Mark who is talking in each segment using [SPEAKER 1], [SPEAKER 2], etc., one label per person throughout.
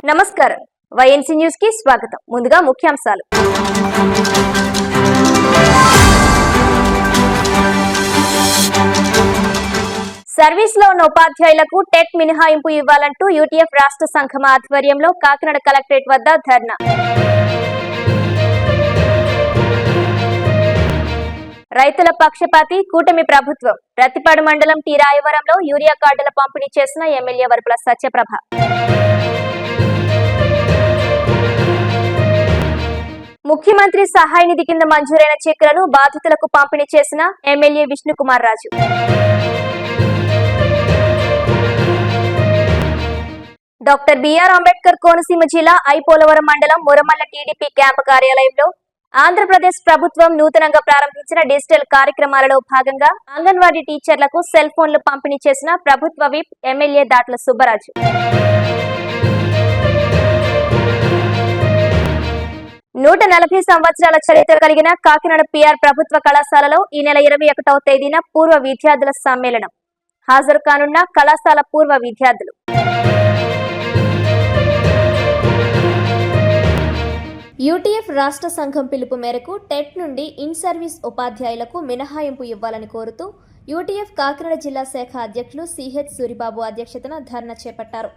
[SPEAKER 1] నమస్కారం YNC news కి స్వాగతం. ముందుగా ముఖ్యాంశాలు. సర్వీస్ లో ఉన్న ఉపాధ్యాయులకు టెట్ మినహాయింపు ఇవ్వాలంటూ యూటీఎఫ్ రాష్ట్ర సంఘం ఆధ్వర్యంలో కాకినాడ కలెక్టరేట్ వద్ద ధర్నా. రైతుల పక్షపాతి కూటమి ప్రభుత్వం. రత్తిపాడు మండలం టి రాయవరంలో యూరియా కార్డుల పంపిణీ చేసిన ఎమ్మెల్యే వరపుల సత్యప్రభ. ముఖ్యమంత్రి సహాయ నిధి కింద మంజూరైన చెక్కులను బాధితులకు పంపిణీ చేసిన MLA Vishnukumar Raju. Doctor BR Ambedkar Konaseema జిల్లా ఐపోలవరం మండలం మురమల్ల టీడీపీ క్యాంపు కార్యాలయంలో ఆంధ్రప్రదేశ్ ప్రభుత్వం నూతనంగా ప్రారంభించిన డిజిటల్ కార్యక్రమాలలో భాగంగా అంగన్వాడీ టీచర్లకు సెల్ ఫోన్లు పంపిణీ చేసిన ప్రభుత్వ విప్ ఎమ్మెల్యే దాట్ల సుబ్బరాజు. 140 సంవత్సరాల చరిత్ర కలిగిన కాకినాడ పిఆర్ ప్రభుత్వ కళాశాలలో ఈ నెల 21వ తేదీన పూర్వ విద్యార్థుల సమ్మేళనం. హాజరు కానున్న కళాశాల పూర్వ విద్యార్థులు. యూటీఎఫ్ రాష్ట్ర సంఘం పిలుపు మేరకు టెట్ నుండి ఇన్ సర్వీస్ ఉపాధ్యాయులకు మినహాయింపు ఇవ్వాలని కోరుతూ యూటీఎఫ్ కాకినాడ జిల్లా శాఖ అధ్యక్షులు సిహెచ్ సూరిబాబు అధ్యక్షతన ధర్నా చేపట్టారు.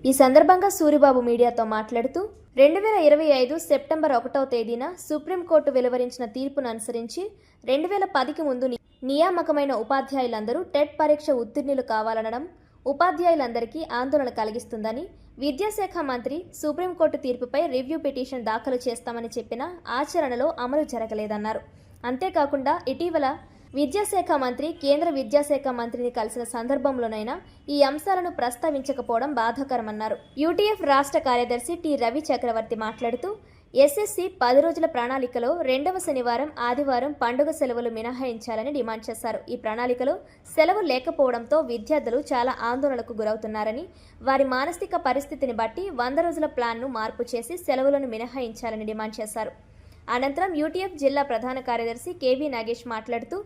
[SPEAKER 1] ఈ సందర్భంగా సూరిబాబు మీడియాతో మాట్లాడుతూ 2025 సెప్టెంబర్ 1వ తేదీన సుప్రీంకోర్టు వెలువరించిన తీర్పును అనుసరించి 2010కి ముందు నియామకమైన ఉపాధ్యాయులందరూ టెట్ పరీక్ష ఉత్తీర్ణులు కావాలనడం ఉపాధ్యాయులందరికీ ఆందోళన కలిగిస్తుందని, విద్యాశాఖ మంత్రి సుప్రీంకోర్టు తీర్పుపై రివ్యూ పిటిషన్ దాఖలు చేస్తామని చెప్పినా ఆచరణలో అమలు జరగలేదన్నారు. అంతేకాకుండా ఇటీవల విద్యాశాఖ మంత్రి కేంద్ర విద్యాశాఖ మంత్రిని కలిసిన సందర్భంలోనైనా ఈ అంశాలను ప్రస్తావించకపోవడం బాధాకరమన్నారు. యూటీఎఫ్ రాష్ట్ర కార్యదర్శి టి రవి చక్రవర్తి మాట్లాడుతూ ఎస్ఎస్సి 10 రోజుల ప్రణాళికలో 2వ శనివారం, ఆదివారం పండుగ సెలవులు మినహాయించాలని డిమాండ్ చేశారు. ఈ ప్రణాళికలో సెలవు లేకపోవడంతో విద్యార్థులు చాలా ఆందోళనకు గురవుతున్నారని, వారి మానసిక పరిస్థితిని బట్టి 100 రోజుల ప్లాన్ను మార్పు చేసి సెలవులను మినహాయించాలని డిమాండ్ చేశారు. అనంతరం యూటీఎఫ్ జిల్లా ప్రధాన కార్యదర్శి కేవీ నాగేష్ మాట్లాడుతూ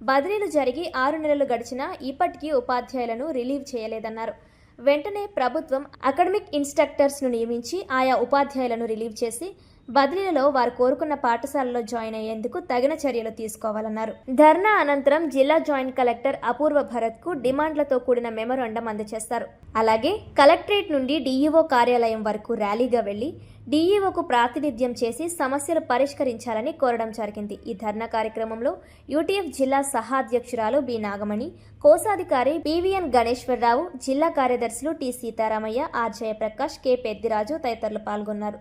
[SPEAKER 1] బదిలీలు జరిగి 6 నెలలు గడిచినా ఇప్పటికీ ఉపాధ్యాయులను రిలీవ్ చేయలేదన్నారు. వెంటనే ప్రభుత్వం అకాడమిక్ ఇన్స్ట్రక్టర్స్ను నియమించి ఆయా ఉపాధ్యాయులను రిలీవ్ చేసి బదిలీలలో వారు కోరుకున్న పాఠశాలలో జాయిన్ అయ్యేందుకు తగిన చర్యలు తీసుకోవాలన్నారు. ధర్నా అనంతరం జిల్లా జాయింట్ కలెక్టర్ అపూర్వ భరత్కు డిమాండ్లతో కూడిన మెమోరాండం అందజేస్తారు. అలాగే కలెక్టరేట్ నుండి డీఈఓ కార్యాలయం వరకు ర్యాలీగా వెళ్లి డీఈఓకు ప్రాతినిధ్యం చేసి సమస్యలు పరిష్కరించాలని కోరడం జరిగింది. ఈ ధర్నా కార్యక్రమంలో యూటీఎఫ్ జిల్లా సహాధ్యక్షురాలు బి నాగమణి, కోశాధికారి పివిఎన్ గణేశ్వరరావు, జిల్లా కార్యదర్శులు T Seetharamaiah, R Jayaprakash, K Peddiraju తదితరులు పాల్గొన్నారు.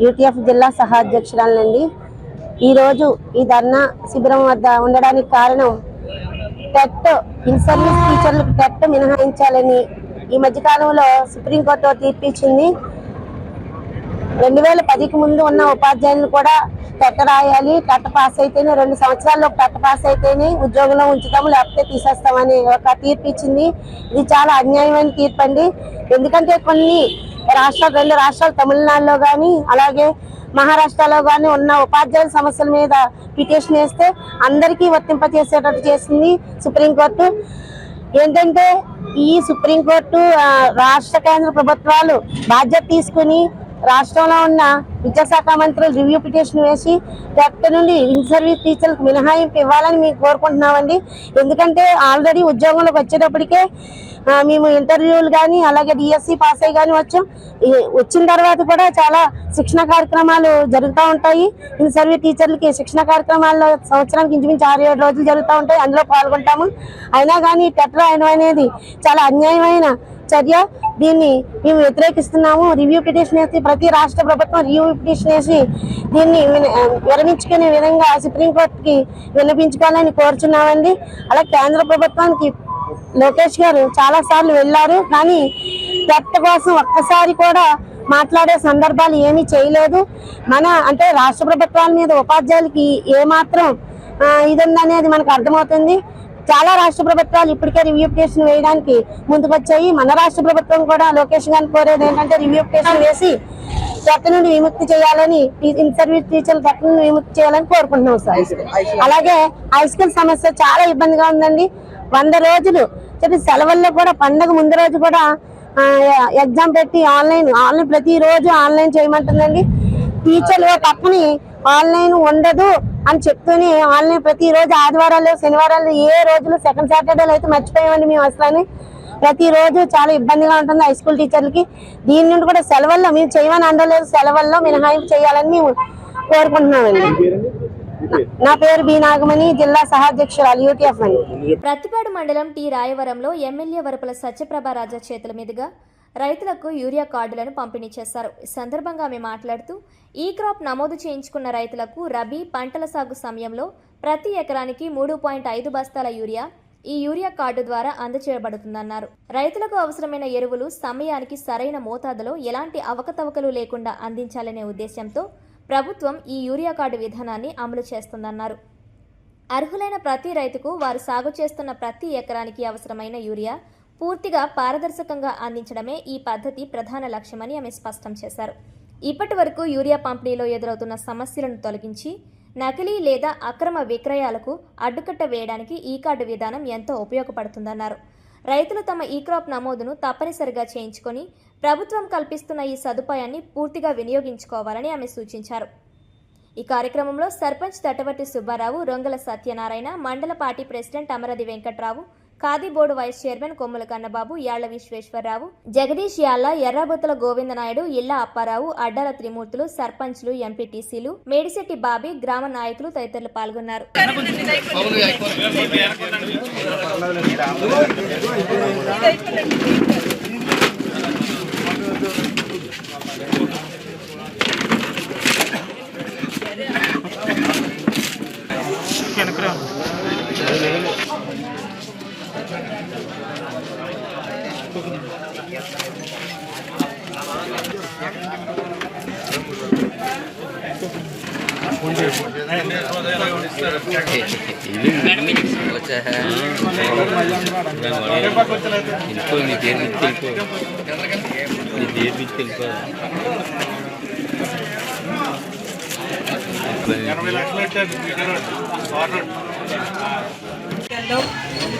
[SPEAKER 2] యూటీఎఫ్ జిల్లా సహాధ్యక్షురాలండి. ఈరోజు ఈ ధర్నా శిబిరం వద్ద ఉండడానికి కారణం టెట్ ఇన్ సర్వీస్ టీచర్లకు టెట్ మినహాయించాలని ఈ మధ్యకాలంలో సుప్రీంకోర్టు తీర్పు ఇచ్చింది. 2010కి ముందు ఉన్న ఉపాధ్యాయులను కూడా టెట్ రాయాలి, టెట్ పాస్ అయితేనే 2 సంవత్సరాల్లో టెట్ పాస్ అయితేనే ఉద్యోగంలో ఉంచుతాము, లేకపోతే తీసేస్తామని ఒక తీర్పు ఇచ్చింది. ఇది చాలా అన్యాయమైన తీర్పు అండి. ఎందుకంటే కొన్ని రాష్ట్రాలు, 2 రాష్ట్రాలు తమిళనాడులో కానీ అలాగే మహారాష్ట్రలో కానీ ఉన్న ఉపాధ్యాయుల సమస్యల మీద పిటిషన్ వేస్తే అందరికీ వర్తింపచేసేటట్టు చేసింది సుప్రీంకోర్టు. ఏంటంటే ఈ సుప్రీంకోర్టు రాష్ట్ర కేంద్ర ప్రభుత్వాలు బాధ్యత తీసుకుని రాష్ట్రంలో ఉన్న విద్యాశాఖ మంత్రులు రివ్యూ పిటిషన్ వేసి టెట్ నుండి ఇన్ సర్వీస్ టీచర్లకు మినహాయింపు ఇవ్వాలని మేము కోరుకుంటున్నామండి. ఎందుకంటే ఆల్రెడీ ఉద్యోగంలోకి వచ్చేటప్పటికే మేము ఇంటర్వ్యూలు కానీ అలాగే డిఎస్సి పాస్ అయ్యి కానీ వచ్చిన తర్వాత కూడా చాలా శిక్షణ కార్యక్రమాలు జరుగుతూ ఉంటాయి. ఇన్ సర్వీస్ టీచర్లకి శిక్షణ కార్యక్రమాల్లో సంవత్సరానికి ఇంచుమించు 6-7 రోజులు జరుగుతూ ఉంటాయి. అందులో పాల్గొంటాము. అయినా కానీ టెట్ రాయడం అనేది చాలా అన్యాయమైన చర్య. దీన్ని మేము వ్యతిరేకిస్తున్నాము. రివ్యూ పిటిషన్ వేసి ప్రతి రాష్ట్ర ప్రభుత్వం రివ్యూ పిటిషన్ వేసి దీన్ని విరమించుకునే విధంగా సుప్రీంకోర్టుకి విన్నపించుకోవాలని కోరుచున్నామండి. అలా కేంద్ర ప్రభుత్వానికి లోకేష్ గారు చాలా సార్లు వెళ్ళారు, కానీ టెట్ కోసం ఒక్కసారి కూడా మాట్లాడే సందర్భాలు ఏమీ చేయలేదు. అంటే రాష్ట్ర ప్రభుత్వాల మీద ఉపాధ్యాయులకి ఏమాత్రం ఇది ఉందనేది మనకు అర్థమవుతుంది. చాలా రాష్ట్ర ప్రభుత్వాలు ఇప్పటికే రివ్యూ పిటిషన్ వేయడానికి ముందుకొచ్చాయి. మన రాష్ట్ర ప్రభుత్వం కూడా లోకేష్ గారిని కోరేది ఏంటంటే రివ్యూ పిటిషన్ వేసి టెట్ నుండి విముక్తి చేయాలని, ఇన్ సర్వీస్ టీచర్లు టెట్ నుండి విముక్తి చేయాలని కోరుకుంటున్నాం సార్. అలాగే హై స్కూల్ సమస్య చాలా ఇబ్బందిగా ఉందండి. 100 రోజులు సెలవుల్లో కూడా పండగ ముందు రోజు కూడా ఎగ్జామ్ పెట్టి ఆన్లైన్ ప్రతిరోజు ఆన్లైన్ చేయమంటుందండి. టీచర్లు పక్కని ఆన్లైన్ ఉండదు అని చెప్తూనే ఆన్లైన్ ప్రతిరోజు ఆదివారాలు శనివారాలు ఏ రోజులు సెకండ్ సాటర్డేలు అయితే మర్చిపోయామండి మేము అసలు. ప్రతిరోజు చాలా ఇబ్బందిగా ఉంటుంది హై స్కూల్ టీచర్లకి. దీని నుండి కూడా సెలవుల్లో మేము చేయమని అనలేదు, సెలవుల్లో మినహాయింపు చేయాలని మేము కోరుకుంటున్నామండి. నా పేరు బి నాగమణి, జిల్లా సహాధ్యక్షురాలు యూటీఎఫ్ అండి.
[SPEAKER 1] ప్రతిపాడు మండలం టి రాయవరంలో ఎమ్మెల్యే వరపుల సత్యప్రభారాజా చేతుల మీదుగా రైతులకు యూరియా కార్డులను పంపిణీ చేశారు. ఈ సందర్భంగా ఆమె మాట్లాడుతూ ఈ క్రాప్ నమోదు చేయించుకున్న రైతులకు రబీ పంటల సాగు సమయంలో ప్రతి ఎకరానికి 3.5 బస్తాల యూరియా ఈ యూరియా కార్డు ద్వారా అందజేయబడుతుందన్నారు. రైతులకు అవసరమైన ఎరువులు సమయానికి సరైన మోతాదులో ఎలాంటి అవకతవకలు లేకుండా అందించాలనే ఉద్దేశంతో ప్రభుత్వం ఈ యూరియా కార్డు విధానాన్ని అమలు చేస్తుందన్నారు. అర్హులైన ప్రతి రైతుకు వారు సాగు చేస్తున్న ప్రతి ఎకరానికి అవసరమైన యూరియా పూర్తిగా పారదర్శకంగా అందించడమే ఈ పద్ధతి ప్రధాన లక్ష్యమని ఆమె స్పష్టం చేశారు. ఇప్పటి వరకు యూరియా పంపిణీలో ఎదురవుతున్న సమస్యలను తొలగించి నకిలీ లేదా అక్రమ విక్రయాలకు అడ్డుకట్ట వేయడానికి ఈ కార్డు విధానం ఎంతో ఉపయోగపడుతుందన్నారు. రైతులు తమ ఈ క్రాప్ నమోదును తప్పనిసరిగా చేయించుకొని ప్రభుత్వం కల్పిస్తున్న ఈ సదుపాయాన్ని పూర్తిగా వినియోగించుకోవాలని ఆమె సూచించారు. ఈ కార్యక్రమంలో sarpanch Tatavarthi Subbarao, Rongala Satyanarayana, mandal party president Amaradi Venkatrao, Khadi board vice chairman Kommula Kannababu, Yalla Visweswara Rao, Jagadish Yalla, ఎర్రాబొత్తల గోవిందనాయుడు, ఇళ్ల అప్పారావు, అడ్డాల త్రిమూర్తులు, సర్పంచ్లు, ఎంపీటీసీలు, మేడిశెట్టి బాబీ, గ్రామ నాయకులు తదితరులు పాల్గొన్నారు.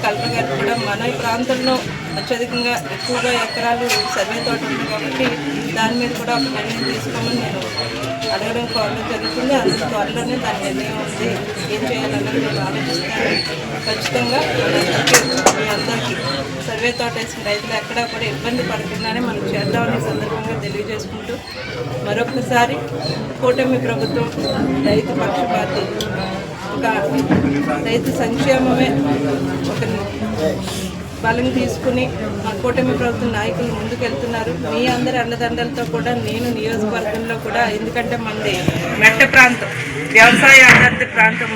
[SPEAKER 3] కల్పగారు కూడా మన ప్రాంతంలో అత్యధికంగా ఎక్కువగా ఎకరాలు సర్వే తోట ఉంది కాబట్టి దాని మీద కూడా ఒక నిర్ణయం తీసుకోమని నేను అడగడం కోరడం జరుగుతుంది. అంత త్వరలోనే దాని నిర్ణయం ఉంది. ఏం చేయాలన్నది నేను ఆలోచిస్తాను. ఖచ్చితంగా మీ అందరికీ సర్వే తోట వేసిన రైతులు ఎక్కడా కూడా ఇబ్బంది పడకుండానే మనం చేద్దామనే సందర్భంగా తెలియజేసుకుంటూ మరొకసారి కూటమి ప్రభుత్వం రైతు పక్షపాతి, ఒక రైతు సంక్షేమమే ఒక బలం తీసుకుని మా కూటమి ప్రభుత్వ నాయకులు ముందుకెళ్తున్నారు. మీ అందరి అండదండలతో కూడా నేను నియోజకవర్గంలో కూడా, ఎందుకంటే మనది మెట్ట ప్రాంతం, వ్యవసాయ ఆధారిత ప్రాంతం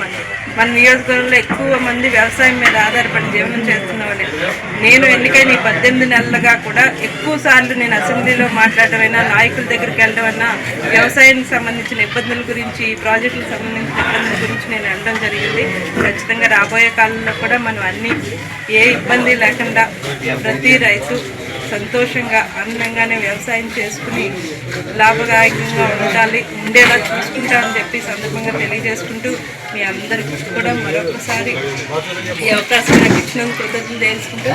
[SPEAKER 3] మన నియోజకవర్గంలో ఎక్కువ మంది వ్యవసాయం మీద ఆధారపడి జీవనం చేస్తున్న వాళ్ళే. నేను ఎన్నికైన 18 నెలలుగా కూడా ఎక్కువ సార్లు నేను అసెంబ్లీలో మాట్లాడమైనా, నాయకుల దగ్గరికి వెళ్ళడమైనా వ్యవసాయానికి సంబంధించిన ఇబ్బందుల గురించి, ప్రాజెక్టులకు సంబంధించిన ఇబ్బందుల గురించి నేను వెళ్ళడం జరిగింది. ఖచ్చితంగా రాబోయే కాలంలో కూడా మనం అన్ని ఏ ఇబ్బంది లేకుండా ప్రతి రైతు సంతోషంగా ఆనందంగానే వ్యవసాయం చేసుకుని లాభదాయకంగా ఉండేలా చూసుకుంటామని చెప్పి సందర్భంగా తెలియజేసుకుంటూ మీ అందరికీ కూడా మరొకసారి ఈ అవకాశం నాకు ఇచ్చినందుకు కృతజ్ఞతలు తెలుసుకుంటూ,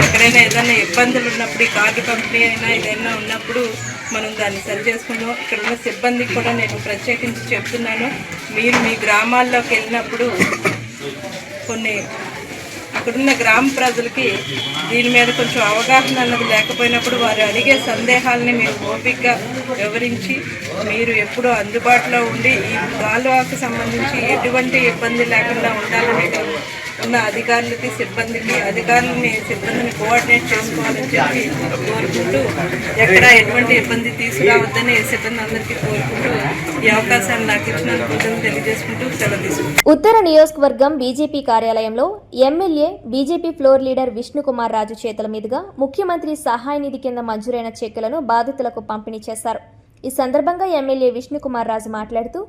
[SPEAKER 3] ఎక్కడైనా ఏదైనా ఇబ్బందులు ఉన్నప్పుడు, ఈ కార్డు పంపిణీ అయినా ఏదైనా ఉన్నప్పుడు మనం దాన్ని సరి చేసుకుందాం. ఇక్కడ ఉన్న సిబ్బందికి కూడా నేను ప్రత్యేకించి చెప్తున్నాను, మీరు మీ గ్రామాల్లోకి వెళ్ళినప్పుడు కొన్ని అక్కడున్న గ్రామ ప్రజలకి దీని మీద కొంచెం అవగాహన అన్నది లేకపోయినప్పుడు వారు అడిగే సందేహాలని మీరు ఓపికగా వివరించి, మీరు ఎప్పుడూ అందుబాటులో ఉండి ఈ కాలువకు సంబంధించి ఎటువంటి ఇబ్బంది లేకుండా ఉండాలని ఉన్న అధికారులకి సిబ్బందిని కోఆర్డినేట్ చేసుకోవాలని చెప్పి కోరుకుంటూ, ఎక్కడ ఎటువంటి ఇబ్బంది తీసుకురావద్దని సిబ్బంది అందరికీ కోరుకుంటూ ఈ అవకాశాన్ని నాకు ఇచ్చినందుకు తెలియజేసుకుంటూ సెలవు తీసుకుంటాను.
[SPEAKER 1] ఉత్తర నియోజకవర్గం బీజేపీ కార్యాలయంలో MLA BJP floor leader Vishnukumar Raju చేతుల మీదుగా ముఖ్యమంత్రి సహాయ నిధి కింద మంజూరైన చెక్కులను బాధితులకు పంపిణీ చేశారు. ఈ సందర్భంగా ఎమ్మెల్యే విష్ణుకుమార్ రాజు మాట్లాడుతూ,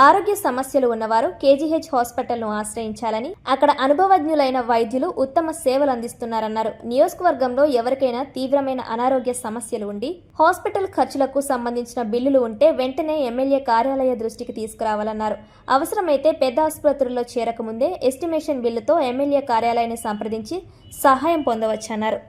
[SPEAKER 1] ఆరోగ్య సమస్యలు ఉన్నవారు కేజీహెచ్ హాస్పిటల్ను ఆశ్రయించాలని, అక్కడ అనుభవజ్ఞులైన వైద్యులు ఉత్తమ సేవలు అందిస్తున్నారన్నారు. నియోజకవర్గంలో ఎవరికైనా తీవ్రమైన అనారోగ్య సమస్యలు ఉండి హాస్పిటల్ ఖర్చులకు సంబంధించిన బిల్లులు ఉంటే వెంటనే ఎమ్మెల్యే కార్యాలయ దృష్టికి తీసుకురావాలన్నారు. అవసరమైతే పెద్ద ఆసుపత్రుల్లో చేరకముందే ఎస్టిమేషన్ బిల్లుతో ఎమ్మెల్యే కార్యాలయాన్ని సంప్రదించి సహాయం పొందవచ్చన్నారు.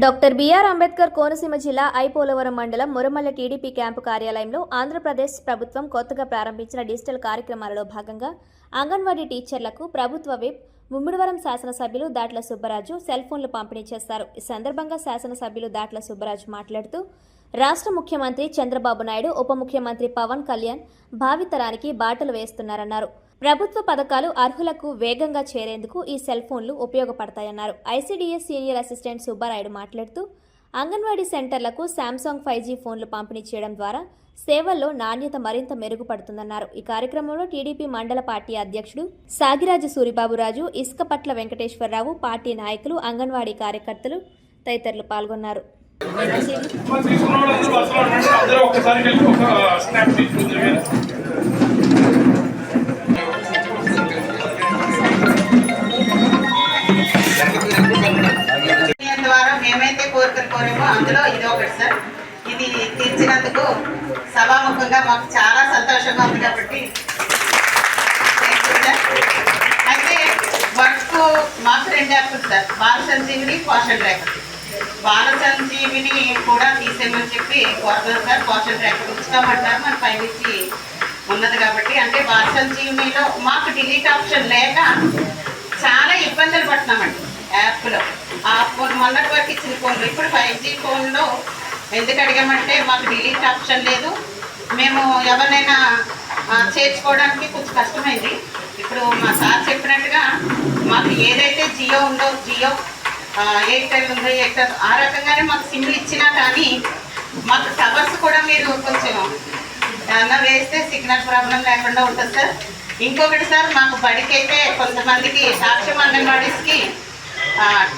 [SPEAKER 1] డాక్టర్ బిఆర్ అంబేద్కర్ కోనసీమ జిల్లా ఐపోలవరం మండలం మురమల్ల టీడీపీ క్యాంపు కార్యాలయంలో ఆంధ్రప్రదేశ్ ప్రభుత్వం కొత్తగా ప్రారంభించిన డిజిటల్ కార్యక్రమాలలో భాగంగా అంగన్వాడీ టీచర్లకు ప్రభుత్వ విప్ ముమ్మిడివరం శాసనసభ్యులు దాట్ల సుబ్బరాజు సెల్ ఫోన్లు పంపిణీ చేశారు. ఈ సందర్భంగా శాసనసభ్యులు దాట్ల సుబ్బరాజు మాట్లాడుతూ రాష్ట్ర ముఖ్యమంత్రి చంద్రబాబు నాయుడు, ఉప ముఖ్యమంత్రి పవన్ కళ్యాణ్ భావితరానికి బాటలు వేస్తున్నారన్నారు. ప్రభుత్వ పథకాలు అర్హులకు వేగంగా చేరేందుకు ఈ సెల్ ఫోన్లు ఉపయోగపడతాయన్నారు. ఐసీడీఎస్ సీనియర్ అసిస్టెంట్ సుబ్బారాయుడు మాట్లాడుతూ అంగన్వాడీ సెంటర్లకు శాంసంగ్ 5G ఫోన్లు పంపిణీ చేయడం ద్వారా సేవల్లో నాణ్యత మరింత మెరుగుపడుతుందన్నారు. ఈ కార్యక్రమంలో టీడీపీ మండల పార్టీ అధ్యక్షుడు సాగిరాజు సూరిబాబురాజు, ఇసుకపట్ల వెంకటేశ్వరరావు, పార్టీ నాయకులు, అంగన్వాడీ కార్యకర్తలు తదితరులు పాల్గొన్నారు.
[SPEAKER 4] ద్వారా మేమైతే కోరికలు కోరేమో అందులో ఇది ఒకటి సార్. ఇది తీర్చినందుకు సభాముఖంగా మాకు చాలా సంతోషంగా ఉంది. కాబట్టి అయితే వర్క్ మాకు 2 యాప్లు సార్, బాల సంజీవిని, పోషణ రేఖ. బాల సంజీవిని కూడా తీసేయమని చెప్పి కోరుతున్నాం సార్. పోషణ రేఖ ఉంచుతామంటారు, మన పైనుంచి ఉన్నది కాబట్టి. అంటే బాల సంజీవినిలో మాకు డిలీట్ ఆప్షన్ లేక చాలా ఇబ్బందులు పడుతున్నామండి యాప్లో. ఆ ఫోన్ మొన్నటి వరకు ఇచ్చిన ఫోన్లు ఇప్పుడు 5G ఫోన్లో ఎందుకు అడిగామంటే మాకు డిలీట్ ఆప్షన్ లేదు. మేము ఎవరినైనా చేర్చుకోవడానికి కొంచెం కష్టమైంది. ఇప్పుడు మా సార్ చెప్పినట్టుగా మాకు ఏదైతే జియో ఉందో, జియో, ఎయిర్టెల్ ఉందో, ఎయిర్టెల్ ఆ రకంగానే మాకు సిమ్లు ఇచ్చినా కానీ మాకు టవర్స్ కూడా మీరు కొంచెం అలా వేస్తే సిగ్నల్ ప్రాబ్లం లేకుండా ఉంటుంది సార్. ఇంకొకటి సార్, మాకు బడికైతే కొంతమందికి సాక్ష్యం అంగన్వాడీస్కి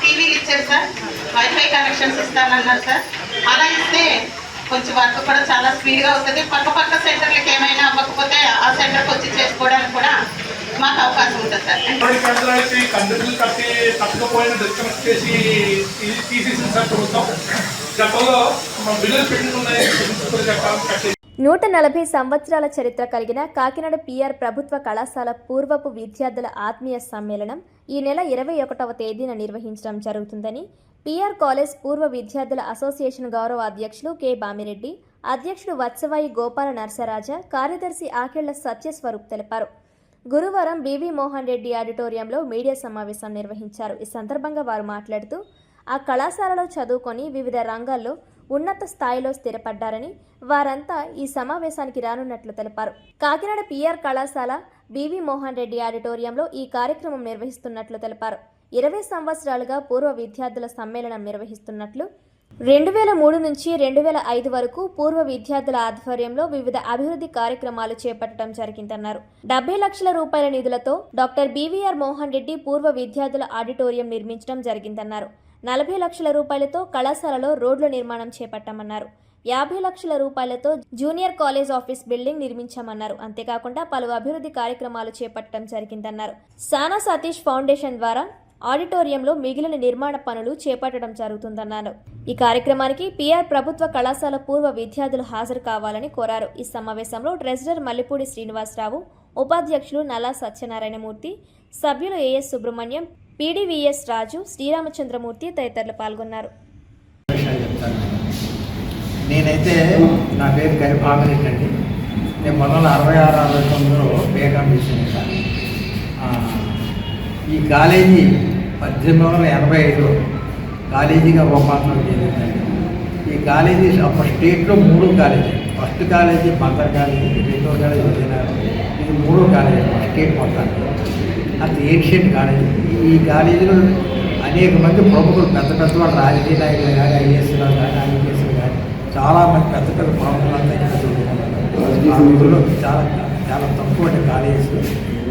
[SPEAKER 4] టీవీలు ఇచ్చారు సార్, వైఫై కనెక్షన్స్ ఇస్తానన్నారు సార్. అలా ఇస్తే కొంచెం వర్క్ కూడా చాలా స్పీడ్గా అవుతుంది. పక్క సెంటర్లకు ఏమైనా అవ్వకపోతే ఆ సెంటర్కి వచ్చి చేసుకోవడానికి కూడా మాకు అవకాశం ఉంటుంది సార్.
[SPEAKER 1] నూట 40 సంవత్సరాల చరిత్ర కలిగిన కాకినాడ పిఆర్ ప్రభుత్వ కళాశాల పూర్వపు విద్యార్థుల ఆత్మీయ సమ్మేళనం ఈ నెల 21వ తేదీన నిర్వహించడం జరుగుతుందని పిఆర్ కాలేజ్ పూర్వ విద్యార్థుల అసోసియేషన్ గౌరవ అధ్యక్షులు కె బామిరెడ్డి, అధ్యక్షుడు వత్సవాయి గోపాల నరసరాజ, కార్యదర్శి ఆకెళ్ల సత్యస్వరూప్ తెలిపారు. గురువారం బివి మోహన్ రెడ్డి ఆడిటోరియంలో మీడియా సమావేశం నిర్వహించారు. ఈ సందర్భంగా వారు మాట్లాడుతూ ఆ కళాశాలలో చదువుకొని వివిధ రంగాల్లో ఉన్నత స్థాయిలో స్థిరపడ్డారని, వారంతా ఈ సమావేశానికి రానున్నట్లు తెలిపారు. కాకినాడ పిఆర్ కళాశాల బివి మోహన్ రెడ్డి ఆడిటోరియంలో ఈ కార్యక్రమం నిర్వహిస్తున్నట్లు తెలిపారు. 20 సంవత్సరాలుగా పూర్వ విద్యార్థుల సమ్మేళనం నిర్వహిస్తున్నట్లు, 2003 నుంచి 2005 వరకు పూర్వ విద్యార్థుల ఆధ్వర్యంలో వివిధ అభివృద్ధి కార్యక్రమాలు చేపట్టడం జరిగిందన్నారు. 70 లక్షల రూపాయల నిధులతో డాక్టర్ బివిఆర్ మోహన్ రెడ్డి పూర్వ విద్యార్థుల ఆడిటోరియం నిర్మించడం జరిగిందన్నారు. 40 లక్షల రూపాయలతో కళాశాలలో రోడ్ల నిర్మాణం చేపట్టామన్నారు. 50 లక్షల రూపాయలతో జూనియర్ కాలేజ్ ఆఫీస్ బిల్డింగ్ నిర్మించామన్నారు. అంతేకాకుండా పలు అభివృద్ధి కార్యక్రమాలు చేపట్టడం జరిగిందన్నారు. సానా సతీష్ ఫౌండేషన్ ద్వారా ఆడిటోరియంలో మిగిలిన నిర్మాణ పనులు చేపట్టడం జరుగుతుందన్నారు. ఈ కార్యక్రమానికి పిఆర్ ప్రభుత్వ కళాశాల పూర్వ విద్యార్థులు హాజరు కావాలని కోరారు. ఈ సమావేశంలో ట్రెజరర్ మల్లిపూడి శ్రీనివాసరావు, ఉపాధ్యక్షులు నల్లా సత్యనారాయణమూర్తి, సభ్యులు ఏఎస్ సుబ్రహ్మణ్యం, పీడీవీఎస్ రాజు, శ్రీరామచంద్రమూర్తి తదితరులు పాల్గొన్నారు.
[SPEAKER 5] నేనైతే నా పేరు కరి బామిరెడ్డి అండి. నేను 1966-69లో బేకాం చేశాను. ఈ కాలేజీ 1885లో కాలేజీగా రూపాంతరం చెందిందండి. ఈ కాలేజీ అప్పుడు స్టేట్లో 3 college. First college mother college, 2వ కాలేజీ విజయనగరం, ఇది 3వ కాలేజీ స్టేట్ మొత్తానికి. అది ఏన్షియంట్ కాలేజీ. ఈ కాలేజీలో అనేక మంది ప్రముఖులు, పెద్ద వాళ్ళు, రాజకీయ నాయకులు కానీ, ఐఏఎస్లు కానీ, ఐపీఎస్లు కానీ చాలామంది పెద్ద ప్రముఖులంతా ఇక్కడ చదువుకున్నారు. చాలా చాలా తక్కువ కాలేజెస్.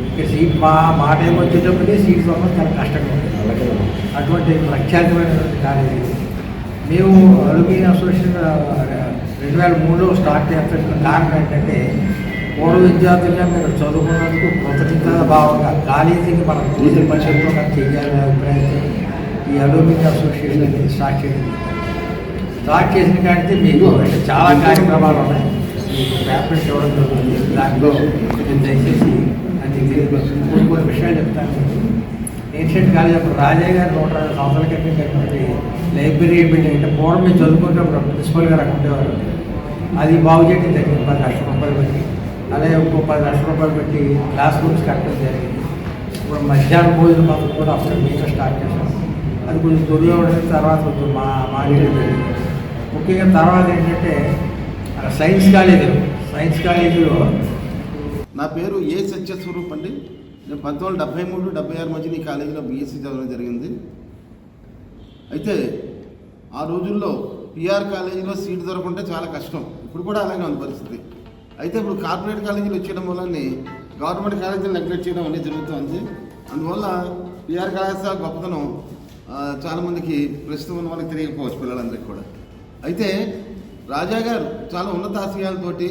[SPEAKER 5] ఇక్కడ సీట్ మా టైం వచ్చేటప్పటికే సీట్ దొరకడం చాలా కష్టంగా ఉంటుంది. అటువంటి ప్రఖ్యాతమైనటువంటి కాలేజీ. మేము అలుమినియం అసోసియేషన్ 2003లో స్టార్ట్ చేస్తున్న కారణం ఏంటంటే, పూర్వ విద్యార్థులుగా మీరు చదువుకున్నందుకు కృతజ్ఞత భావంగా కాలేజీకి మనం పూజల పరిషత్తులో చేయాలనే అభిప్రాయంతో ఈ అలుమినియం అసోసియేషన్ స్టార్ట్ చేసిన కానీ మీకు చాలా కార్యక్రమాలు ఉన్నాయి. మీకు పేపర్ చూడడం జరుగుతుంది. దాంట్లో దయచేసి అది కొన్ని విషయాలు చెప్తాను. ఏన్షియంట్ కాలేజ్ అప్పుడు రాజయ్య గారు 120 సంవత్సరాల క్రితం కట్టినటువంటి లైబ్రరీ బిల్డింగ్ అంటే పూర్వం మేము చదువుకున్నప్పుడు ప్రిన్సిపల్ గారు అక్కడ ఉండేవారు. అది బాగు చేయడం జరిగింది 10 లక్షల రూపాయలు పెట్టి. అలాగే ఇంకో 10 లక్షల రూపాయలు పెట్టి క్లాస్ రూమ్స్ కట్టడం జరిగింది. ఇప్పుడు మధ్యాహ్నం భోజన పద్ధతి కూడా అప్పుడు మేము స్టార్ట్ చేసాం. అది కొంచెం త్వరగా ఉండడం తర్వాత కొంచెం మారేయడం జరిగింది. ముఖ్యంగా తర్వాత ఏంటంటే సైన్స్ కాలేజీలో
[SPEAKER 6] నా పేరు ఏ సత్యస్వరూప్ అండి. నేను 1973-76 మధ్యన ఈ కాలేజీలో బీఎస్సీ చదవడం జరిగింది. అయితే ఆ రోజుల్లో పిఆర్ కాలేజీలో సీట్ దొరకుంటే చాలా కష్టం. ఇప్పుడు కూడా అలాగే ఉంది పరిస్థితి. అయితే ఇప్పుడు కార్పొరేట్ కాలేజీలు వచ్చేయడం వల్ల గవర్నమెంట్ కాలేజీలు నెగ్లెక్ట్ చేయడం అనేది జరుగుతుంది. అందువల్ల పిఆర్ కళాశాల గొప్పతనం చాలామందికి ప్రస్తుతం ఉన్న వాళ్ళకి తెలియకపోవచ్చు, పిల్లలందరికీ కూడా. అయితే రాజా గారు చాలా ఉన్నత ఆశయాలతోటి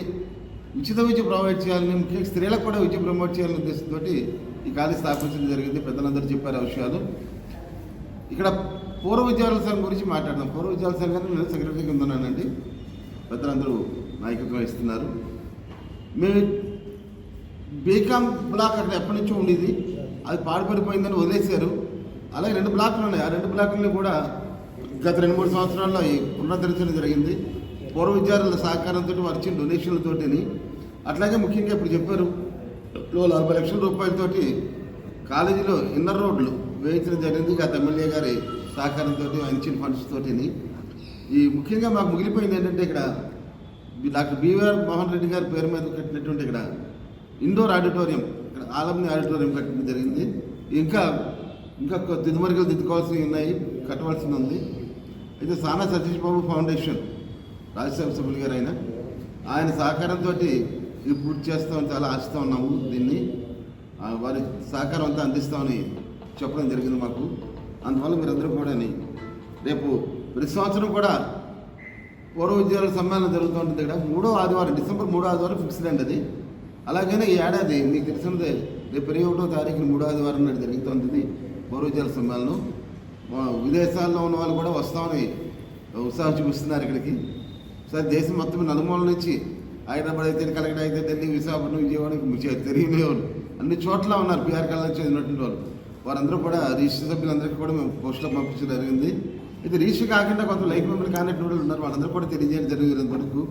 [SPEAKER 6] ఉచిత విద్య ప్రొవైడ్ చేయాలని, ముఖ్యంగా స్త్రీలకు కూడా విద్య ప్రమోట్ చేయాలనే ఉద్దేశంతో ఈ కాలేజ్ స్థాపించడం జరిగింది. పెద్దలందరూ చెప్పారు ఆ విషయాలు. ఇక్కడ పూర్వ విద్యార్థుల సంఘం గురించి మాట్లాడదాం. పూర్వ విద్యార్థుల సంఘాన్ని నేను సెక్రటరీ కింద ఉన్నానండి. పెద్దలందరూ నాయకత్వం ఇస్తున్నారు. మేము బీకామ్ బ్లాక్ అక్కడ ఎప్పటి నుంచో ఉండేది, అది పాడుపడిపోయిందని వదిలేశారు. అలాగే 2 బ్లాకులు ఉన్నాయి. ఆ 2 బ్లాకులని కూడా గత 2-3 సంవత్సరాల్లో పునరుద్ధరించడం జరిగింది. పూర్వ విద్యార్థుల సహకారంతో వారు ఇచ్చిన డొనేషన్లతోటి. అట్లాగే ముఖ్యంగా ఇప్పుడు చెప్పారు 40 లక్షల రూపాయలతోటి కాలేజీలో ఇన్నర్ రోడ్లు వేయించడం జరిగింది. గత ఎమ్మెల్యే గారి సహకారంతో ఆయన ఇచ్చిన ఫండ్స్ తోటి. ఈ ముఖ్యంగా మాకు మిగిలిపోయింది ఏంటంటే ఇక్కడ డాక్టర్ బివిఆర్ మోహన్ రెడ్డి గారి పేరు మీద కట్టినటువంటి ఇక్కడ ఇండోర్ ఆడిటోరియం, ఇక్కడ ఆలంని ఆడిటోరియం కట్టడం జరిగింది. ఇంకా దిద్దుమరికలు దిద్దుకోవాల్సినవి ఉన్నాయి, కట్టవలసింది ఉంది. అయితే సానా సతీష్ బాబు ఫౌండేషన్ రాజ్యసభ సభ్యులు గారు ఆయన సహకారంతో ఇది పూర్తి చేస్తామని చాలా ఆశిస్తూ ఉన్నాము. దీన్ని వారి సహకారం అంతా అందిస్తామని చెప్పడం జరిగింది మాకు. అందువల్ల మీరందరూ కూడా రేపు ప్రతి సంవత్సరం కూడా పూర్వ విద్యార్థుల సమ్మేళనం జరుగుతూ ఉంటుంది. ఇక్కడ 3వ ఆదివారం, డిసెంబర్ 3వ ఆదివారం ఫిక్స్డ్ అండి అది. అలాగనే ఈ ఏడాది మీకు తెలిసినదే రేపు 21వ తారీఖున 3వ ఆదివారం నాడు జరుగుతుంది పూర్వ విద్యార్థుల సమ్మేళనం. విదేశాల్లో ఉన్న వాళ్ళు కూడా వస్తామని ఉత్సాహం చూపిస్తున్నారు ఇక్కడికి. సరే దేశం మొత్తం నలుమూల నుంచి హైదరాబాద్ అయితే, కలకత్తా అయితే, ఢిల్లీ, విశాఖపట్నం, విజయవాడ తెలియని వాళ్ళు అన్ని చోట్ల ఉన్నారు. పిఆర్ కాలేజ్ చదివినటువంటి వాళ్ళు వారందరూ కూడా రిజిస్టర్ సభ్యులందరికీ కూడా మేము పోస్టులో పంపించడం జరిగింది. అయితే రిజిస్టర్ కాకుండా కొంత లైఫ్ మెంబర్ కానటువంటి ఉన్నారు, వాళ్ళందరూ కూడా తెలియజేయడం జరిగింది. వరకు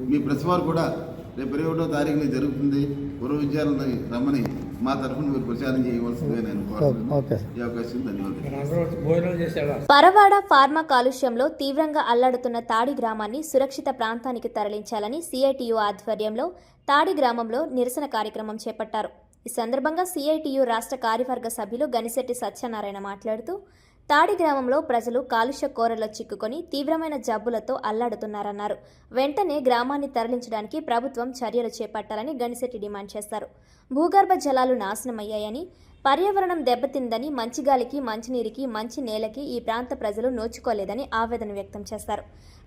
[SPEAKER 6] మీ ప్రెస్ వారు కూడా రేపు 21వ తారీఖున జరుగుతుంది. పూర్వ విద్యార్థులని రమ్మని మా తరఫున మీరు ప్రచారం చేయవలసిందిగా నేను కోరుతున్నాను. ఈ అవకాశం ధన్యవాదాలు.
[SPEAKER 1] పరవాడ ఫార్మా కాలుష్యంలో తీవ్రంగా అల్లాడుతున్న తాడి గ్రామాన్ని సురక్షిత ప్రాంతానికి తరలించాలని సిఐటియు ఆధ్వర్యంలో తాడి గ్రామంలో నిరసన కార్యక్రమం చేపట్టారు. ఈ సందర్భంగా సిఐటియు రాష్ట్ర కార్యవర్గ సభ్యులు గనిశెట్టి సత్యనారాయణ మాట్లాడుతూ తాడి గ్రామంలో ప్రజలు కాలుష్య కోరల్లో చిక్కుకొని తీవ్రమైన జబ్బులతో అల్లాడుతున్నారన్నారు. వెంటనే గ్రామాన్ని తరలించడానికి ప్రభుత్వం చర్యలు చేపట్టాలని గనిశెట్టి డిమాండ్ చేశారు. భూగర్భ జలాలు నాశనమయ్యాయని, పర్యావరణం దెబ్బతిందని, మంచి గాలికి, మంచినీరికి, మంచి నేలకి ఈ ప్రాంత ప్రజలు నోచుకోలేదని ఆవేదన వ్యక్తం చేశారు.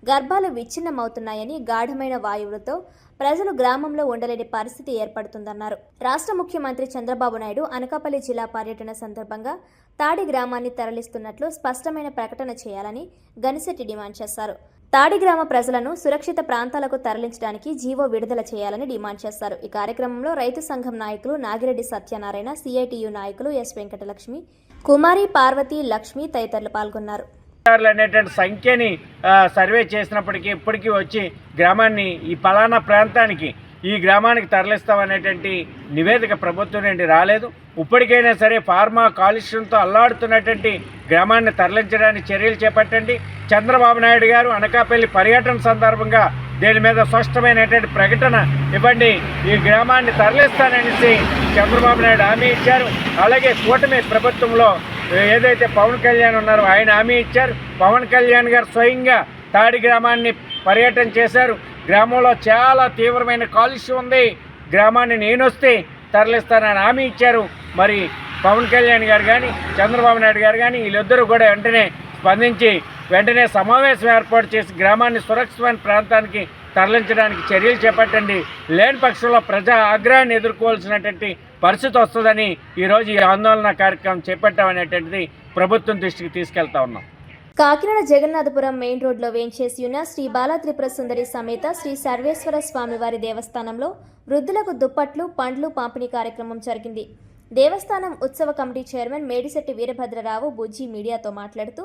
[SPEAKER 1] గర్భాలు విచ్ఛిన్నమవుతున్నాయని, గాఢమైన వాయువులతో ప్రజలు గ్రామంలో ఉండలేని పరిస్థితి ఏర్పడుతుందన్నారు. రాష్ట్ర ముఖ్యమంత్రి చంద్రబాబు నాయుడు అనకాపల్లి జిల్లా పర్యటన సందర్భంగా తాడి గ్రామాన్ని తరలిస్తున్నట్లు స్పష్టమైన ప్రకటన చేయాలని గనిశెట్టి డిమాండ్ చేశారు. తాడి గ్రామ ప్రజలను సురక్షిత ప్రాంతాలకు తరలించడానికి జీవో విడుదల చేయాలని డిమాండ్ చేశారు. ఈ కార్యక్రమంలో రైతు సంఘం నాయకులు నాగిరెడ్డి సత్యనారాయణ, సిఐటియు నాయకులు ఎస్ వెంకటలక్ష్మి, కుమారి, పార్వతి, లక్ష్మి తదితరులు పాల్గొన్నారు.
[SPEAKER 7] అనేటువంటి సంఖ్యని సర్వే చేసినప్పటికీ ఇప్పటికీ వచ్చి గ్రామాన్ని ఈ పలానా ప్రాంతానికి ఈ గ్రామానికి తరలిస్తామనేటువంటి నివేదిక ప్రభుత్వం నుండి రాలేదు. ఇప్పటికైనా సరే ఫార్మా కాలుష్యంతో అల్లాడుతున్నటువంటి గ్రామాన్ని తరలించడానికి చర్యలు చేపట్టండి. చంద్రబాబు నాయుడు గారు అనకాపల్లి పర్యటన సందర్భంగా దీని మీద స్పష్టమైనటువంటి ప్రకటన ఇవ్వండి. ఈ గ్రామాన్ని తరలిస్తాననేసి చంద్రబాబు నాయుడు హామీ ఇచ్చారు. అలాగే కూటమి ప్రభుత్వంలో ఏదైతే పవన్ కళ్యాణ్ ఉన్నారో ఆయన హామీ ఇచ్చారు. పవన్ కళ్యాణ్ గారు స్వయంగా తాడి గ్రామాన్ని పర్యటన చేశారు. గ్రామంలో చాలా తీవ్రమైన కాలుష్యం ఉంది, గ్రామాన్ని నేనొస్తే తరలిస్తానని హామీ ఇచ్చారు. మరి పవన్ కళ్యాణ్ గారు కానీ చంద్రబాబు నాయుడు గారు కానీ వీళ్ళిద్దరూ కూడా వెంటనే స్పందించి వెంటనే సమావేశం ఏర్పాటు చేసి గ్రామాన్ని సురక్షితమైన ప్రాంతానికి తరలించడానికి చర్యలు చేపట్టండి. లేని పక్షంలో ప్రజా ఆగ్రహాన్ని ఎదుర్కోవాల్సినటువంటి పరిస్థితి వస్తుందని ఈరోజు ఈ ఆందోళన కార్యక్రమం చేపట్టామనేటువంటిది ప్రభుత్వం దృష్టికి తీసుకెళ్తా ఉన్నాం.
[SPEAKER 1] కాకినాడ జగన్నాథపురం మెయిన్ రోడ్లో వేంచేసి ఉన్న శ్రీ బాలా త్రిపుర సుందరి సమేత శ్రీ సర్వేశ్వర స్వామివారి దేవస్థానంలో వృద్ధులకు దుప్పట్లు, పండ్లు పంపిణీ కార్యక్రమం జరిగింది. దేవస్థానం ఉత్సవ కమిటీ చైర్మన్ మేడిశెట్టి వీరభద్రరావు బుజ్జి మీడియాతో మాట్లాడుతూ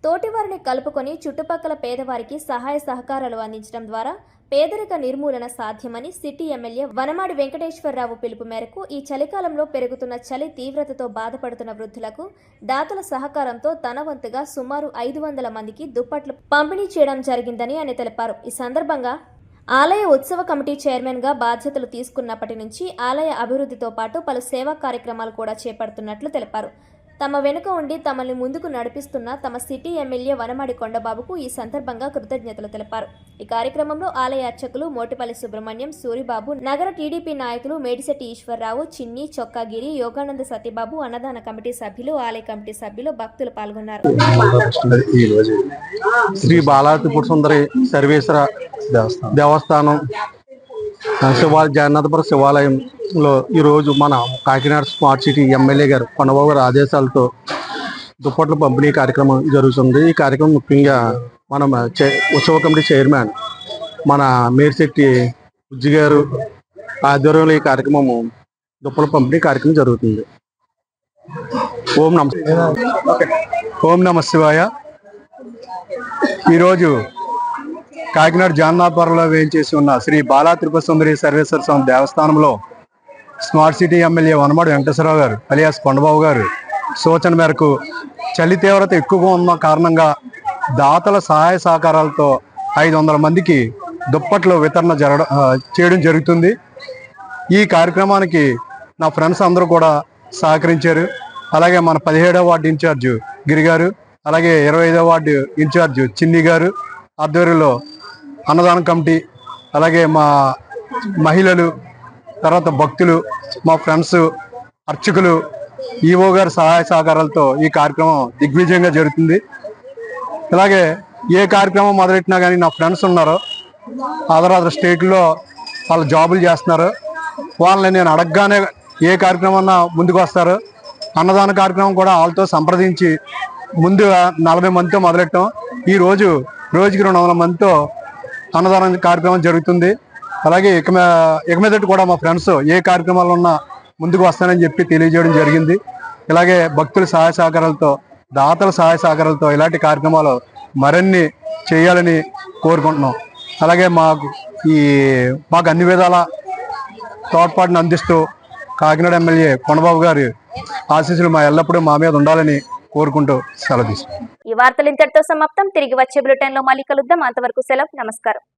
[SPEAKER 1] తోటివారిని కలుపుకొని చుట్టుపక్కల పేదవారికి సహాయ సహకారాలు అందించడం ద్వారా పేదరిక నిర్మూలన సాధ్యమని సిటీ ఎమ్మెల్యే వనమాడి వెంకటేశ్వరరావు పిలుపు మేరకు ఈ చలికాలంలో పెరుగుతున్న చలి తీవ్రతతో బాధపడుతున్న వృద్ధులకు దాతల సహకారంతో తన వంతుగా సుమారు 500 మందికి దుప్పట్లు పంపిణీ చేయడం జరిగిందని ఆయన తెలిపారు. ఈ సందర్భంగా ఆలయ ఉత్సవ కమిటీ చైర్మన్గా బాధ్యతలు తీసుకున్నప్పటి నుంచి ఆలయ అభివృద్ధితో పాటు పలు సేవా కార్యక్రమాలు కూడా చేపడుతున్నట్లు తెలిపారు. తమ వెనుక ఉండి తమల్ని ముందుకు నడిపిస్తున్న తమ సిటీ ఎమ్మెల్యే వనమాడి కొండబాబుకు ఈ సందర్భంగా కృతజ్ఞతలు తెలిపారు. ఈ కార్యక్రమంలో ఆలయ అర్చకులు మోటిపల్లి సుబ్రహ్మణ్యం, సూరిబాబు, నగర టీడీపీ నాయకులు మేడిశెట్టి ఈశ్వరరావు, చిన్ని, చొక్కాగిరి, యోగానంద సతీబాబు, అన్నదాన కమిటీ సభ్యులు, ఆలయ కమిటీ సభ్యులు, భక్తులు పాల్గొన్నారు.
[SPEAKER 8] శ్రీ బాలాత్రిపుర సుందరి సర్వేశ్వర దేవస్థానం జగన్నాథపురం శివాలయంలో ఈరోజు మన కాకినాడ స్మార్ట్ సిటీ ఎమ్మెల్యే గారు కొండబాబు గారి ఆదేశాలతో దుప్పట్ల పంపిణీ కార్యక్రమం జరుగుతుంది. ఈ కార్యక్రమం ముఖ్యంగా మన ఉత్సవ కమిటీ చైర్మన్ మన మేడిశెట్టి బుజ్జి గారు ఆధ్వర్యంలో ఈ కార్యక్రమము దుప్పట్ల పంపిణీ కార్యక్రమం జరుగుతుంది. ఓం నమ శివాయ. ఈరోజు కాకినాడ జగన్నాథపురంలో వేయించేసి ఉన్న శ్రీ బాలా త్రిపుర సుందరి సర్వేశ్వర స్వామి దేవస్థానంలో smart city MLA Vanamadi Venkateswara Rao గారు అలియాస్ కొండబాబు గారు సూచన మేరకు చలి తీవ్రత ఎక్కువగా ఉన్న కారణంగా దాతల సహాయ సహకారాలతో 500 మందికి దుప్పట్లు వితరణ చేయడం జరుగుతుంది. ఈ కార్యక్రమానికి నా ఫ్రెండ్స్ అందరూ కూడా సహకరించారు. అలాగే మన 17వ వార్డు ఇన్ఛార్జు గిరి గారు, అలాగే 25వ వార్డు ఇన్ఛార్జు చిన్ని గారు ఆధ్వర్యంలో అన్నదానం కమిటీ, అలాగే మా మహిళలు, తర్వాత భక్తులు, మా ఫ్రెండ్స్, అర్చకులు, ఈవో గారి సహాయ సహకారాలతో ఈ కార్యక్రమం దిగ్విజయంగా జరుగుతుంది. అలాగే ఏ కార్యక్రమం మొదలెట్టినా కానీ నా ఫ్రెండ్స్ ఉన్నారు, అదర్ స్టేట్లో వాళ్ళు జాబులు చేస్తున్నారు. వాళ్ళని నేను అడగగానే ఏ కార్యక్రమం ముందుకు వస్తారు. అన్నదాన కార్యక్రమం కూడా వాళ్ళతో సంప్రదించి ముందుగా 40 మందితో మొదలెట్టాం. ఈ రోజుకి 200 మందితో అన్నదానం కార్యక్రమం జరుగుతుంది. అలాగే ఇక మీదట కూడా మా ఫ్రెండ్స్ ఏ కార్యక్రమాలు ఉన్నా ముందుకు వస్తానని చెప్పి తెలియజేయడం జరిగింది. ఇలాగే భక్తుల సహాయ సహకారాలతో, దాతల సహాయ సహకారాలతో ఇలాంటి కార్యక్రమాలు మరిన్ని చేయాలని కోరుకుంటున్నాం. అలాగే మాకు అన్ని విధాల తోడ్పాటును అందిస్తూ కాకినాడ ఎమ్మెల్యే కొండబాబు గారి ఆశీస్సులు ఎల్లప్పుడూ మా మీద ఉండాలని కోరుకుంటూ సెలవు తీసుకుంటాం.
[SPEAKER 1] ఈ వార్తలు ఇంతటితో సమాప్తం. తిరిగి వచ్చే బులెటిన్లో మళ్ళీ కలుద్దాం. అంతవరకు సెలవు. నమస్కారం.